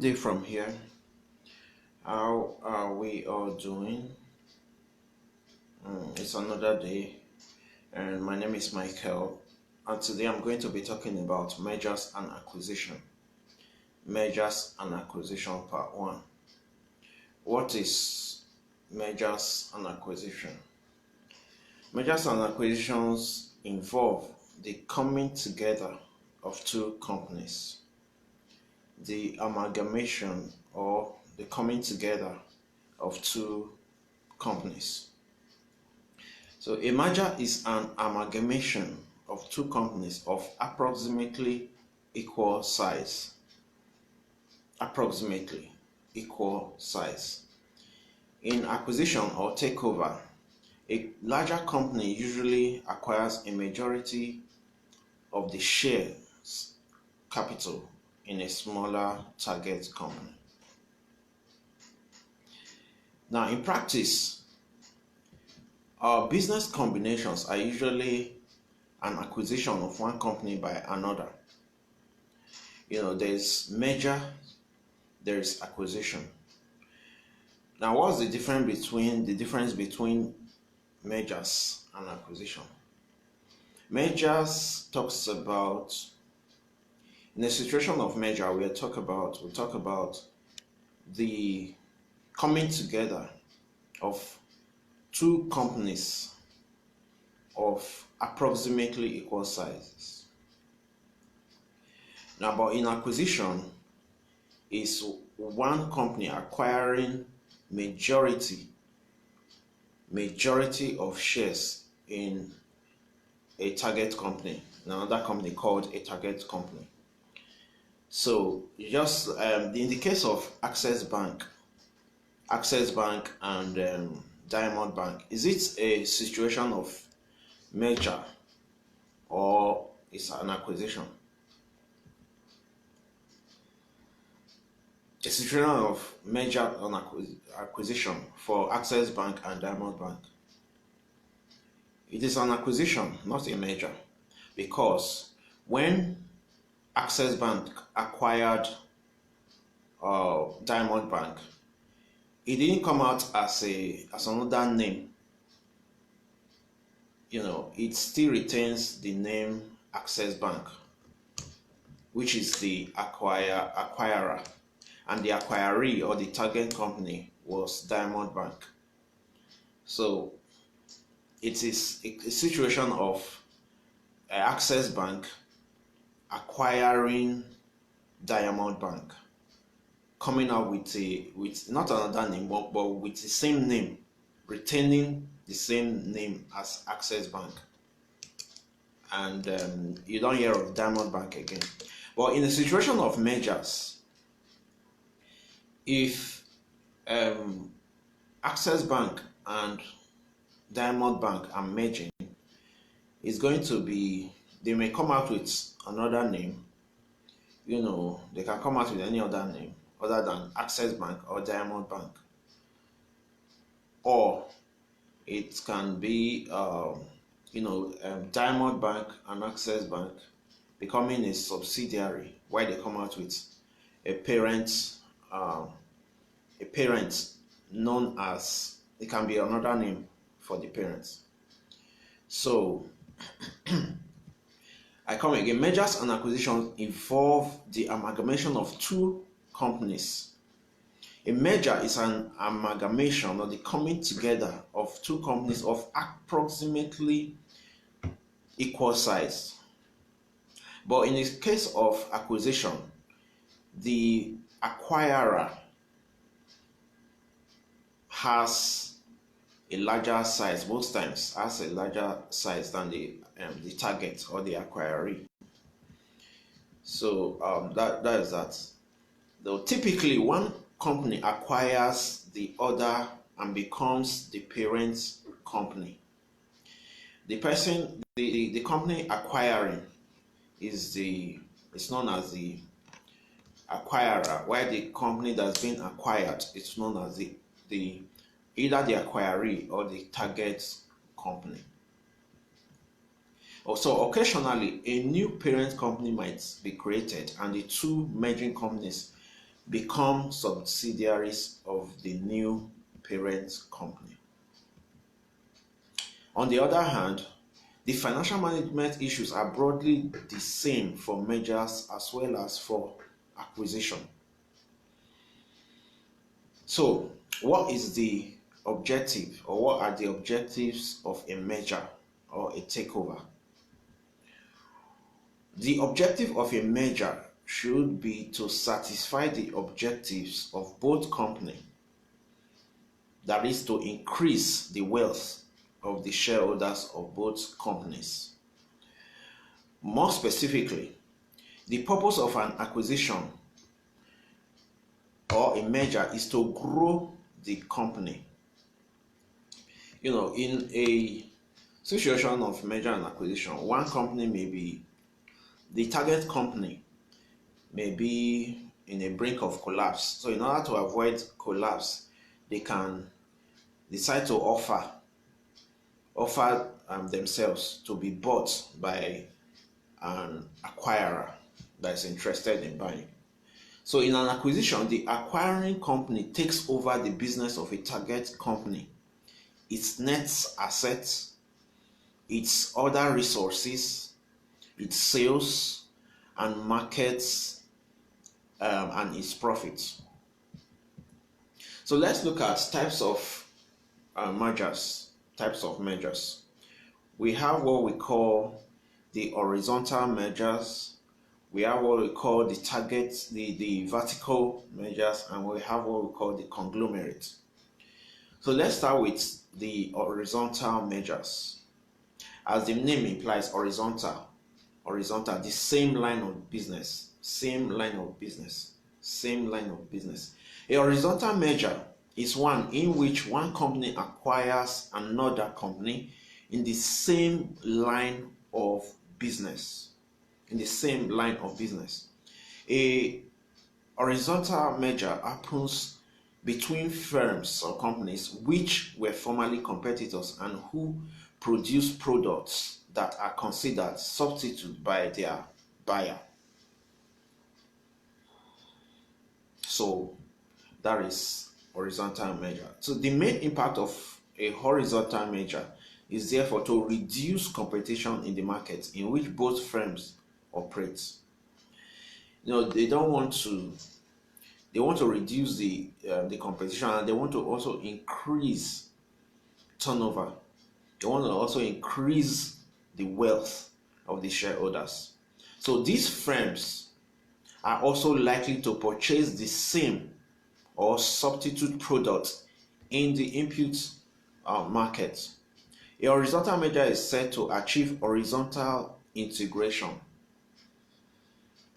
day from here. How are we all doing? It's another day, and my name is Michael. And today I'm going to be talking about mergers and acquisition. Mergers and acquisition, part one. What is mergers and acquisition? Mergers and acquisitions involve the coming together of two companies, the amalgamation or the coming together of two companies. So a merger is an amalgamation of two companies of approximately equal size. Approximately equal size. In acquisition or takeover, a larger company usually acquires a majority of the shares capital in a smaller target company. Now, in practice, our business combinations are usually an acquisition of one company by another. There's merger, there's acquisition. Now, what's the difference between mergers and acquisition? Mergers talks about, in a situation of merger, we'll talk about the coming together of two companies of approximately equal sizes. Now, but in acquisition is one company acquiring majority of shares in a target company, another company called a target company. So just in the case of Access Bank and Diamond Bank, is it a situation of merger or is an acquisition? A situation of merger and acquisition for Access Bank and Diamond Bank. It is an acquisition, not a merger, because when Access Bank acquired Diamond Bank, it didn't come out as another name. It still retains the name Access Bank, which is the acquirer, and the acquiree or the target company was Diamond Bank. So it is a situation of Access Bank acquiring Diamond Bank, coming out with not another name, but with the same name, retaining the same name as Access Bank, and you don't hear of Diamond Bank again. But in a situation of mergers, if Access Bank and Diamond Bank are merging, it's going to be, they may come out with another name. They can come out with any other name other than Access Bank or Diamond Bank, or it can be Diamond Bank and Access Bank becoming a subsidiary, where they come out with a parent known as, it can be another name for the parents. So I come again. Mergers and acquisitions involve the amalgamation of two companies. A merger is an amalgamation or the coming together of two companies of approximately equal size. But in the case of acquisition, the acquirer has a larger size, most times has a larger size than the target or the acquiree. So that is that. Though typically one company acquires the other and becomes the parent company. The company acquiring is known as the acquirer, while the company that's been acquired is known as either the acquiree or the target company. Also, occasionally a new parent company might be created and the two merging companies become subsidiaries of the new parent company. On the other hand, the financial management issues are broadly the same for mergers as well as for acquisition. So, what is the objective, or what are the objectives of a merger or a takeover? The objective of a merger should be to satisfy the objectives of both companies, that is, to increase the wealth of the shareholders of both companies. More specifically, the purpose of an acquisition or a merger is to grow the company. In a situation of merger and acquisition, one company may be, the target company may be in a brink of collapse. So in order to avoid collapse, they can decide to offer themselves to be bought by an acquirer that is interested in buying. So in an acquisition, the acquiring company takes over the business of a target company, its net assets, its other resources, its sales and markets, and its profits. So let's look at types of mergers. We have what we call the horizontal mergers. We have what we call the vertical mergers, and we have what we call the conglomerate. So let's start with the horizontal mergers. As the name implies, horizontal, the same line of business. A horizontal merger is one in which one company acquires another company in the same line of business. A horizontal merger happens between firms or companies which were formerly competitors and who produce products that are considered substitute by their buyer. So that is horizontal merger. So the main impact of a horizontal merger is therefore to reduce competition in the market in which both firms operate. They want to reduce the competition, and they want to also increase turnover. They want to also increase the wealth of the shareholders. So these firms are also likely to purchase the same or substitute product in the input market. A horizontal merger is said to achieve horizontal integration.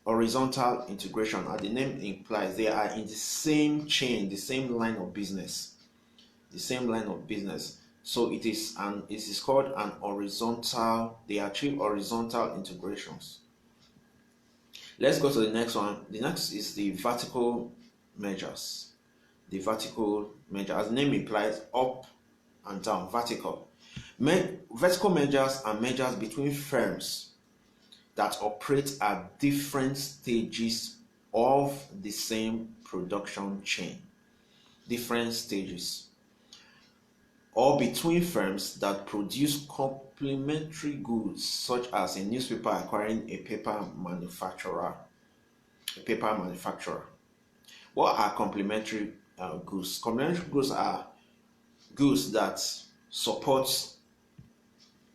As the name implies, they are in the same chain, the same line of business. So it is called an horizontal. They achieve horizontal integrations. Let's go to the next one. The next is the vertical mergers. Vertical, as the name implies, up and down, vertical. Vertical mergers are mergers between firms that operate at different stages of the same production chain. Or between firms that produce complementary goods, such as a newspaper acquiring a paper manufacturer. What are complementary goods? Complementary goods are goods that support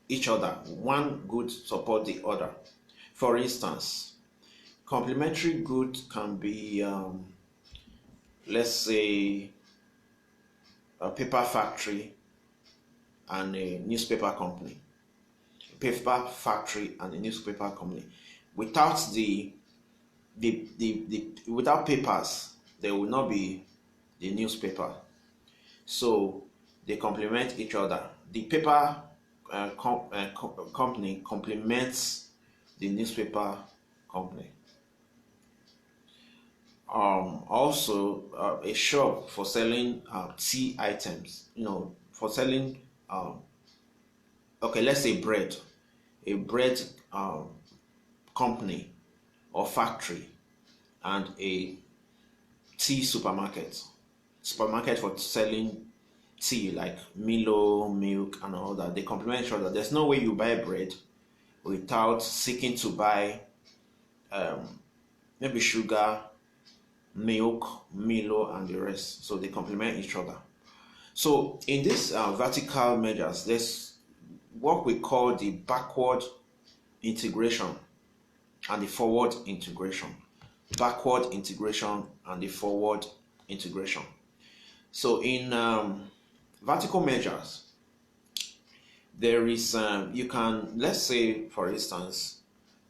each other. One good support the other. For instance, complementary good can be, let's say, a paper factory and a newspaper company. Without without papers, there will not be the newspaper. So they complement each other. The paper company complements the newspaper company. Also, a shop for selling tea items. For selling, let's say bread. A bread company or factory and a tea supermarket for selling tea like Milo, milk, and all that. They complement each other. There's no way you buy bread without seeking to buy maybe sugar, milk, Milo, and the rest. So they complement each other. So in these vertical measures, there's what we call the backward integration and the forward integration. Backward integration and the forward integration. So in vertical measures, there is you can, let's say for instance,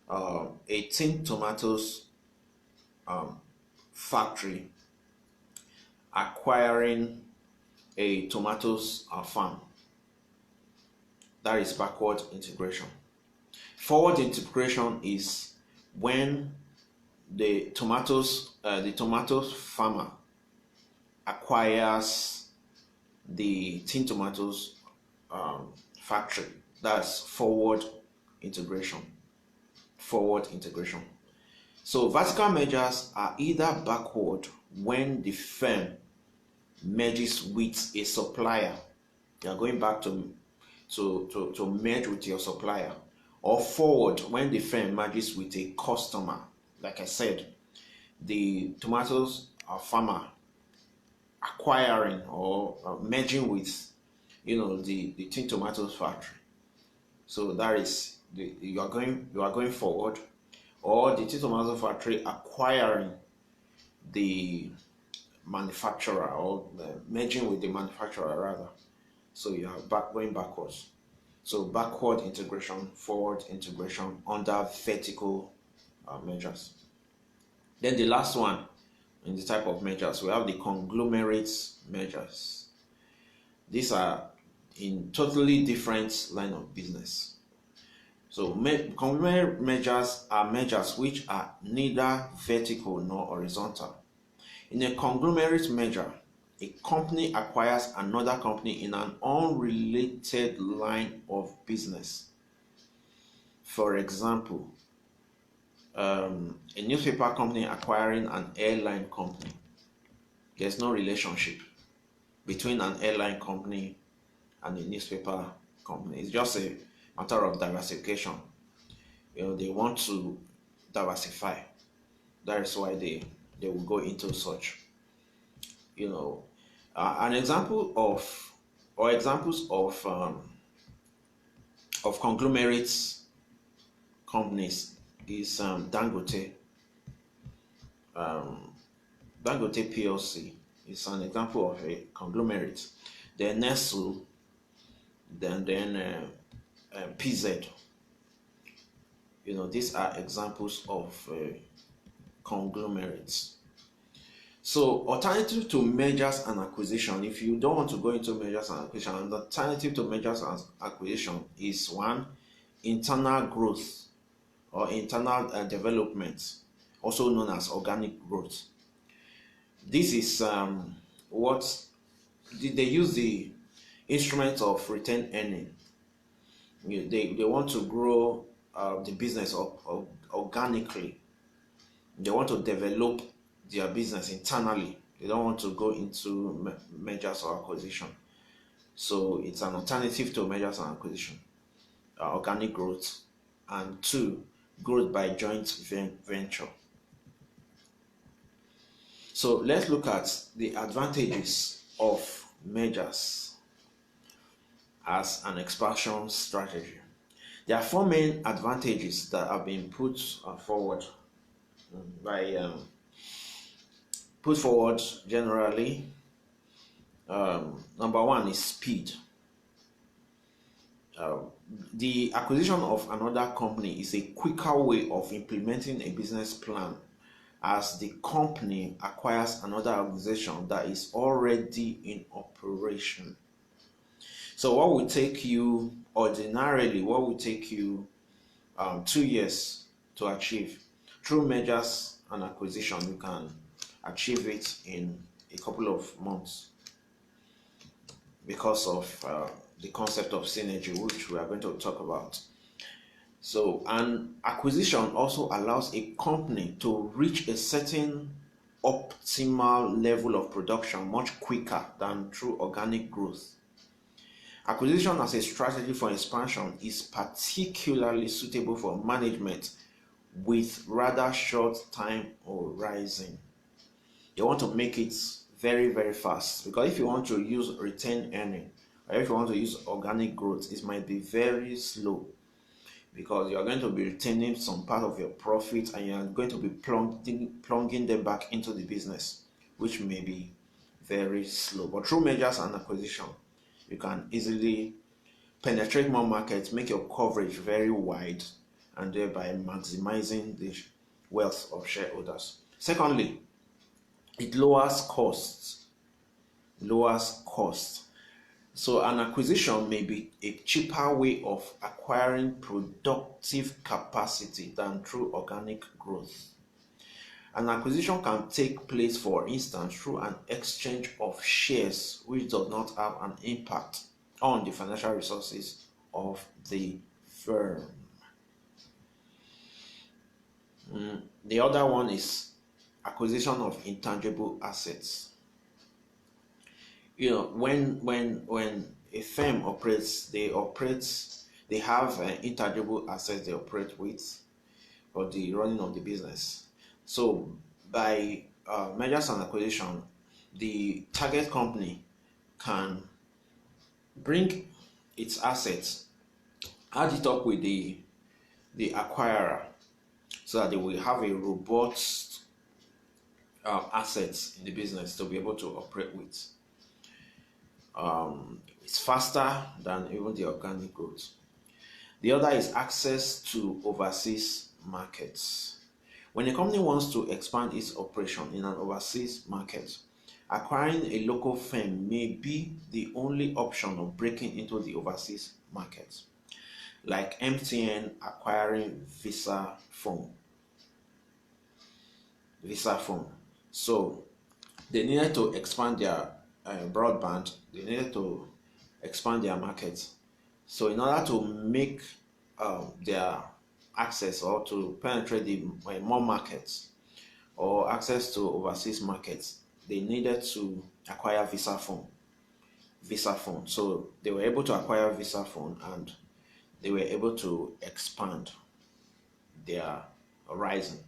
a tin tomatoes factory acquiring a tomatoes farm. That is backward integration. Forward integration is when the tomatoes farmer acquires the tin tomatoes factory. That's forward integration. Forward integration. So vertical measures are either backward when the firm merges with a supplier. You are going back to merge with your supplier, or forward when the firm merges with a customer. Like I said, the tomatoes farmer acquiring or merging with the tin tomatoes factory. So that is you are going forward, or the tin tomato factory acquiring the manufacturer, or merging with the manufacturer rather. So you are going backwards. So backward integration, forward integration under vertical measures. Then the last one in the type of measures, we have the conglomerate measures. These are in totally different line of business. So conglomerate measures are measures which are neither vertical nor horizontal. In a conglomerate measure, a company acquires another company in an unrelated line of business. For example, a newspaper company acquiring an airline company. There's no relationship between an airline company and a newspaper company. It's just a matter of diversification. They want to diversify. That is why they will go into such. An example of, or examples of conglomerates companies is Dangote. Dangote PLC is an example of a conglomerate. Then Nestle, then PZ. These are examples of conglomerates. So alternative to mergers and acquisition, if you don't want to go into mergers and acquisition, an alternative to mergers and acquisition is one, internal growth or internal development, also known as organic growth. This is what they use, the instrument of retained earning. They want to grow the business organically. They want to develop their business internally. They don't want to go into mergers or acquisition. So it's an alternative to mergers and acquisition, organic growth, and two, growth by joint venture. So let's look at the advantages of mergers as an expansion strategy. There are four main advantages that have been put forward generally. Number one is speed. The acquisition of another company is a quicker way of implementing a business plan, as the company acquires another organization that is already in operation. So what would take you ordinarily, 2 years to achieve, through mergers and acquisition, you can achieve it in a couple of months, because of the concept of synergy, which we are going to talk about. So an acquisition also allows a company to reach a certain optimal level of production much quicker than through organic growth. Acquisition as a strategy for expansion is particularly suitable for management with rather short time horizon. You want to make it very, very fast, because if you want to use retained earning or if you want to use organic growth, it might be very slow, because you are going to be retaining some part of your profit and you are going to be plunging them back into the business, which may be very slow. But through mergers and acquisition, you can easily penetrate more markets, make your coverage very wide, and thereby maximizing the wealth of shareholders. Secondly, it lowers costs. Lowers costs. So an acquisition may be a cheaper way of acquiring productive capacity than through organic growth. An acquisition can take place, for instance, through an exchange of shares, which does not have an impact on the financial resources of the firm. The other one is acquisition of intangible assets. When a firm operates, they have intangible assets they operate with for the running of the business. So by mergers and acquisition, the target company can bring its assets, add it up with the acquirer, so that they will have a robust assets in the business to be able to operate with. It's faster than even the organic growth. The other is access to overseas markets. When a company wants to expand its operation in an overseas market, acquiring a local firm may be the only option of breaking into the overseas market, like MTN acquiring Visa-Phone. So they needed to expand their broadband, they needed to expand their market. So in order to make their access, or to penetrate the more markets or access to overseas markets, they needed to acquire Visa-Phone. So they were able to acquire Visa-Phone, and they were able to expand their horizon.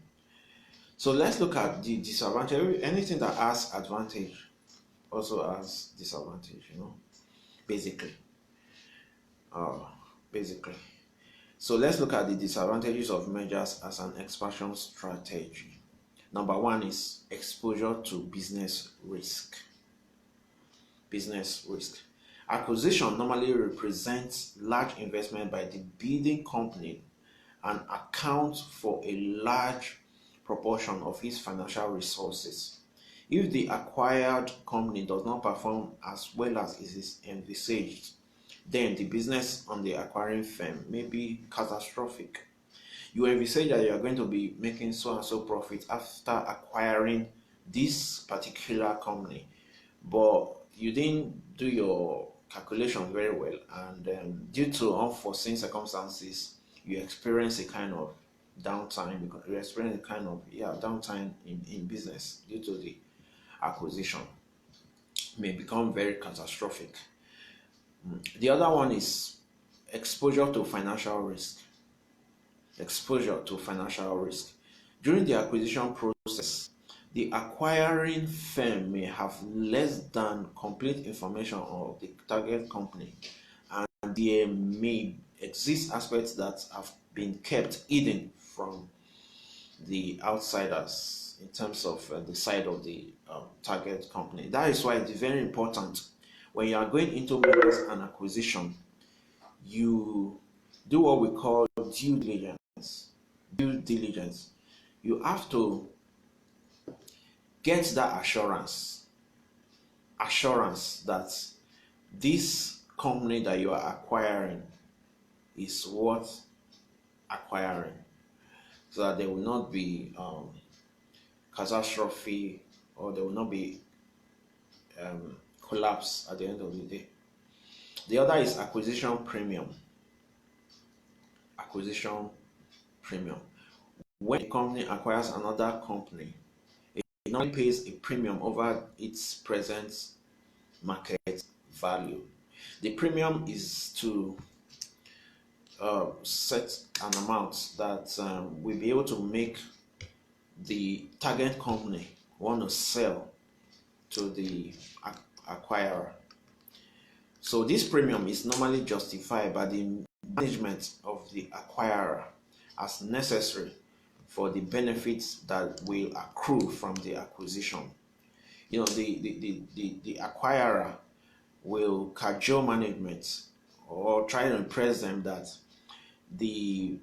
So let's look at the disadvantage. Anything that has advantage also has disadvantage, basically. So let's look at the disadvantages of mergers as an expansion strategy. Number one is exposure to business risk. Acquisition normally represents large investment by the bidding company and accounts for a large proportion of its financial resources. If the acquired company does not perform as well as it is envisaged, then the business on the acquiring firm may be catastrophic. You envisage that you are going to be making so and so profit after acquiring this particular company, but you didn't do your calculation very well, and due to unforeseen circumstances, you experience a kind of downtime. You experience a kind of downtime in business due to the acquisition. May become very catastrophic. The other one is exposure to financial risk. During the acquisition process, the acquiring firm may have less than complete information of the target company, and there may exist aspects that have been kept hidden from the outsiders in terms of the side of the target company. That is why it's very important, when you are going into mergers and acquisition, you do what we call due diligence. You have to get that assurance that this company that you are acquiring is worth acquiring, so that there will not be catastrophe, or there will not be collapse at the end of the day. The other is acquisition premium. When a company acquires another company, a it normally pays a premium over its present market value. The premium is to set an amount that will be able to make the target company want to sell to the acquirer. So this premium is normally justified by the management of the acquirer as necessary for the benefits that will accrue from the acquisition. The acquirer will cajole management or try to impress them that the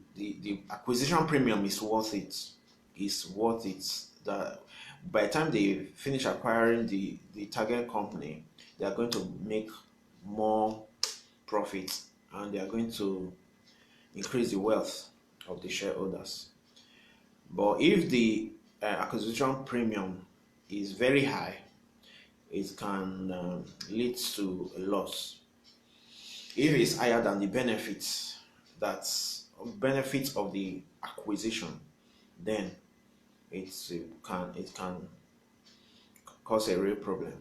acquisition premium is worth it. That by the time they finish acquiring the target company, they are going to make more profit, and they are going to increase the wealth of the shareholders. But if the acquisition premium is very high, it can lead to a loss. If it's higher than the benefits of the acquisition, then it can cause a real problem.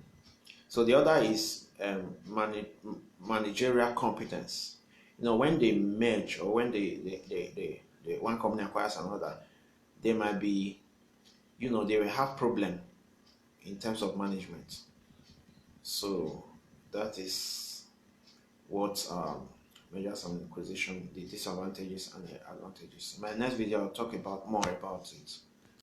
So the other is managerial competence. When they merge, or when they one company acquires another, they might be, they will have problem in terms of management. So that is what mergers and acquisition, the disadvantages and the advantages. In my next video, I'll talk about more about it.